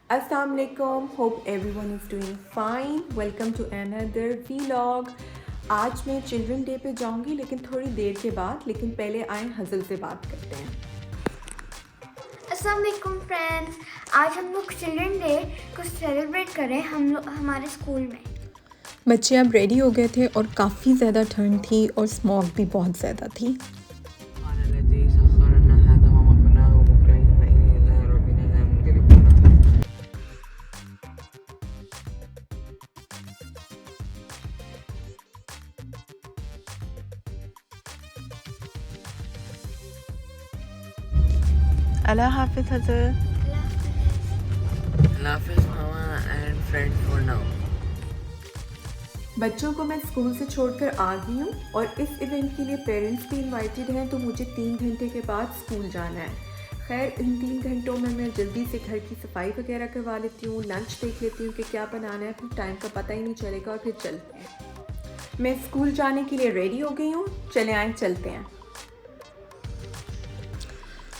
Assalamualaikum. Hope everyone is doing fine. Welcome to another vlog. आज मैं children day पे जाऊंगी लेकिन थोड़ी देर के बाद, लेकिन पहले आए हज़ल से बात करते हैं। अस्सलाम वालेकुम फ्रेंड्स, आज हम लोग चिल्ड्रन डे को सेलिब्रेट करें हम लोग हमारे स्कूल में। बच्चे अब रेडी हो गए थे और काफ़ी ज़्यादा ठंड थी और स्मॉग भी बहुत ज़्यादा थी। अल्लाह हाफिज़ हज़र। अल्लाह हाफिज़ मामा एंड फ्रेंड फॉर नाउ। बच्चों को मैं स्कूल से छोड़कर आ गई हूँ और इस इवेंट के लिए पेरेंट्स भी इनवाइटेड हैं, तो मुझे 3 घंटे के बाद स्कूल जाना है। खैर इन 3 घंटों में मैं जल्दी से घर की सफाई वगैरह करवा लेती हूँ, लंच देख लेती हूँ कि क्या बनाना है, फिर टाइम का पता ही नहीं चलेगा और फिर चलते हैं। मैं स्कूल जाने के लिए रेडी हो गई हूँ, चले आए चलते हैं।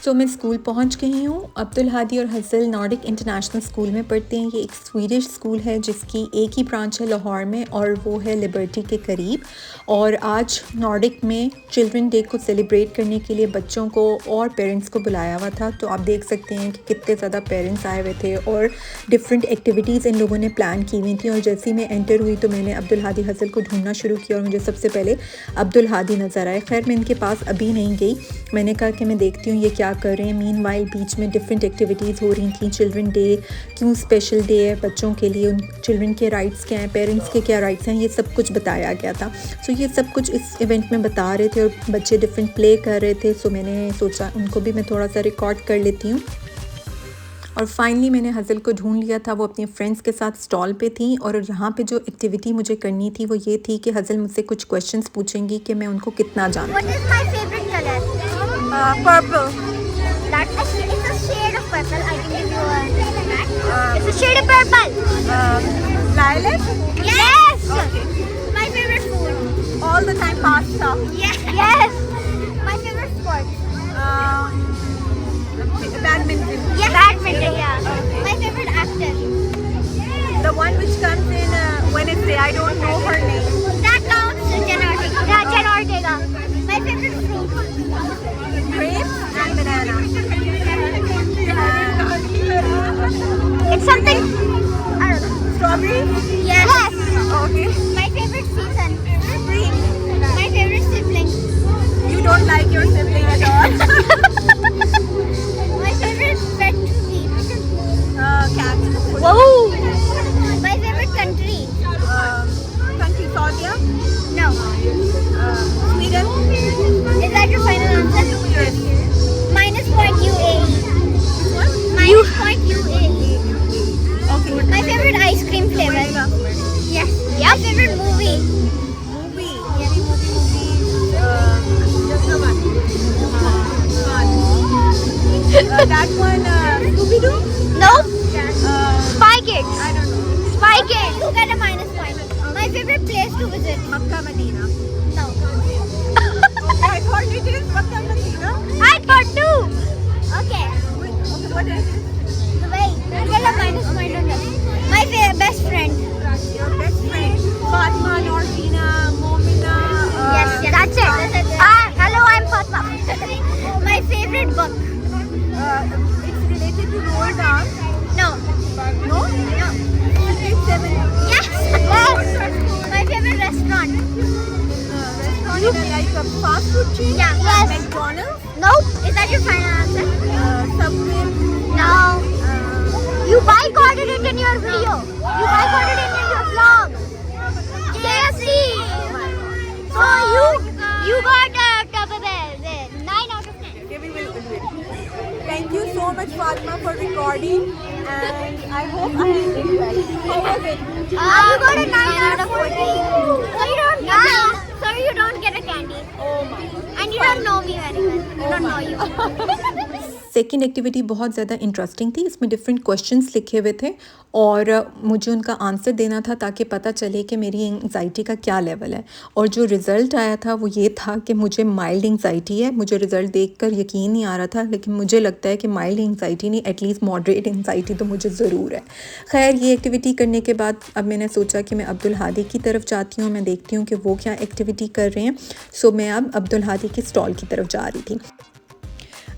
तो मैं स्कूल पहुंच गई हूँ। अब्दुल हादी और हज़ल नॉर्डिक इंटरनेशनल स्कूल में पढ़ते हैं। ये एक स्वीडिश स्कूल है जिसकी एक ही ब्रांच है लाहौर में और वो है लिबर्टी के करीब। और आज नॉर्डिक में चिल्ड्रन डे को सेलिब्रेट करने के लिए बच्चों को और पेरेंट्स को बुलाया हुआ था। तो आप देख सकते हैं कि कितने ज़्यादा पेरेंट्स आए हुए थे और डिफरेंट एक्टिविटीज़ इन लोगों ने प्लान की हुई थी। और जैसे ही मैं एंटर हुई तो मैंने अब्दुल हादी हज़ल को ढूंढना शुरू किया और मुझे सबसे पहले अब्दुल हादी नज़र आए। खैर मैं इनके पास अभी नहीं गई, मैंने कहा कि मैं देखती हूँ ये क्या कर रहे हैं। मीनवाइल बीच में डिफरेंट एक्टिविटीज़ हो रही थी। चिल्ड्रन डे क्यों स्पेशल डे है बच्चों के लिए, उन चिल्ड्रन के राइट्स क्या हैं, पेरेंट्स के क्या राइट्स हैं, ये सब कुछ बताया गया था। सो ये सब कुछ इस इवेंट में बता रहे थे और बच्चे डिफरेंट प्ले कर रहे थे। सो मैंने सोचा उनको भी मैं थोड़ा सा रिकॉर्ड कर लेती हूँ। और फाइनली मैंने हज़ल को ढूंढ लिया था, वो अपने फ्रेंड्स के साथ स्टॉल पे थी। और यहाँ पे जो एक्टिविटी मुझे करनी थी वो ये थी कि हज़ल मुझसे कुछ क्वेश्चंस पूछेंगी कि मैं उनको कितना जानती हूँ। What is my favorite color? Purple. It's a shade of purple. I can give you a. It's a shade of purple. Lilac? Yes. Okay. My favorite food. All the time pasta. Yes. Yes. My favorite sport. Badminton. Yes. Badminton. Yeah. My favorite actor. The one which comes in Wednesday. I don't know her name. That counts. Jen Ortega. Yeah, Jen Ortega. My favorite fruit. Grapes and banana. It's something. I don't know. Strawberry? Yes. Okay. My favorite season. Spring. My favorite sibling. You don't like your sibling at all. My favorite pet to eat. Cat. Whoa! My favorite country. Country Saudi. No. Sweden. Is that your final answer? Yes. Minus point UAE. What? Minus point UAE. Okay. My favorite ice cream flavor. Yes. My favorite movie. Movie. Yes. Just the one. That one. Scooby Doo. Nope. Spy Kids. I don't know. Spy Kids. You get a minus point. My favorite place to visit. Makkah, Medina. No. I thought it is Makkah, Medina. I thought too. Okay. Okay, what is it? Dubai. You get a minus point on that. My best friend. Your best friend. Fatma, Norzina, Momina. Yes, that's it. Hello, I'm Fatma. My favorite book. It's related to Roald Dahl. No. No? No. Seven. Yes. Yes. My favorite restaurant. Restaurant in like a fast food chain. Yeah. Yes. McDonald's. Nope. Is that your final answer? Subway. No. You boycotted it in your video. You boycotted it in your vlog. KFC. So you got a 9 out of 10. Okay, we will do it. Thank you so much, Fatma, for recording, and I hope I did well. How was it? You got a 9 out of 14. So you don't get a candy. Oh my God. And you don't know me very well. I don't know you. Second activity बहुत ज़्यादा interesting थी। इसमें different questions लिखे हुए थे और मुझे उनका आंसर देना था ताकि पता चले कि मेरी एंग्जाइटी का क्या लेवल है। और जो रिज़ल्ट आया था वो ये था कि मुझे माइल्ड एंग्जाइटी है। मुझे रिज़ल्ट देखकर यकीन नहीं आ रहा था, लेकिन मुझे लगता है कि माइल्ड एंग्जाइटी नहीं, एटलीस्ट मॉडरेट एंग्जाइटी तो मुझे ज़रूर है। खैर, ये एक्टिविटी करने के बाद अब मैंने सोचा कि मैं अब्दुल हादी की तरफ जाती हूँ, मैं देखती हूँ कि वो क्या एक्टिविटी कर रहे हैं। सो मैं अब अब्दुल हादी के स्टॉल की तरफ जा रही थी।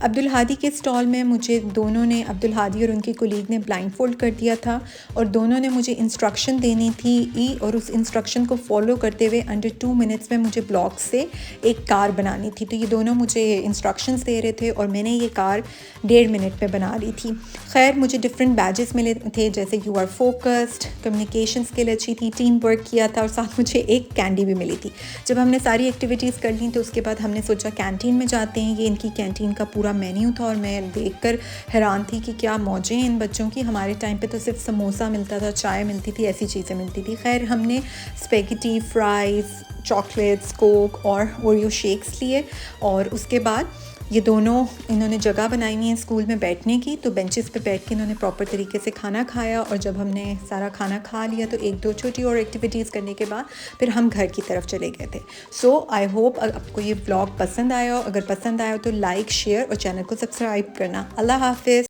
अब्दुल हादी के स्टॉल में मुझे दोनों ने, अब्दुल हादी और उनकी कोलीग ने ब्लाइंड फोल्ड कर दिया था और दोनों ने मुझे इंस्ट्रक्शन देनी थी और उस इंस्ट्रक्शन को फॉलो करते हुए अंडर 2 मिनट्स में मुझे ब्लॉक से एक कार बनानी थी। तो ये दोनों मुझे इंस्ट्रक्शंस दे रहे थे और मैंने ये कार 1.5 मिनट में बना ली थी। खैर, मुझे डिफरेंट बैजेस मिले थे, जैसे you are focused, communication skill अच्छी थी, टीम वर्क किया था और साथ मुझे एक कैंडी भी मिली थी। जब हमने सारी एक्टिविटीज़ कर ली तो उसके बाद हमने सोचा कैंटीन में जाते हैं। ये इनकी कैंटीन का पूरा मेन्यू था और मैं देखकर हैरान थी कि क्या मौजें हैं इन बच्चों की। हमारे टाइम पे तो सिर्फ समोसा मिलता था, चाय मिलती थी, ऐसी चीज़ें मिलती थी। खैर, हमने स्पेगेटी, फ्राइज़, चॉकलेट्स, कोक और ओरियो शेक्स लिए और उसके बाद ये दोनों, इन्होंने जगह बनाई हुई है स्कूल में बैठने की, तो बेंचेस पे बैठ के इन्होंने प्रॉपर तरीके से खाना खाया। और जब हमने सारा खाना खा लिया तो 1-2 छोटी और एक्टिविटीज़ करने के बाद फिर हम घर की तरफ चले गए थे। सो आई होप आपको ये व्लॉग पसंद आया हो। अगर पसंद आया हो तो लाइक, शेयर और चैनल को सब्सक्राइब करना। अल्लाह हाफिज़।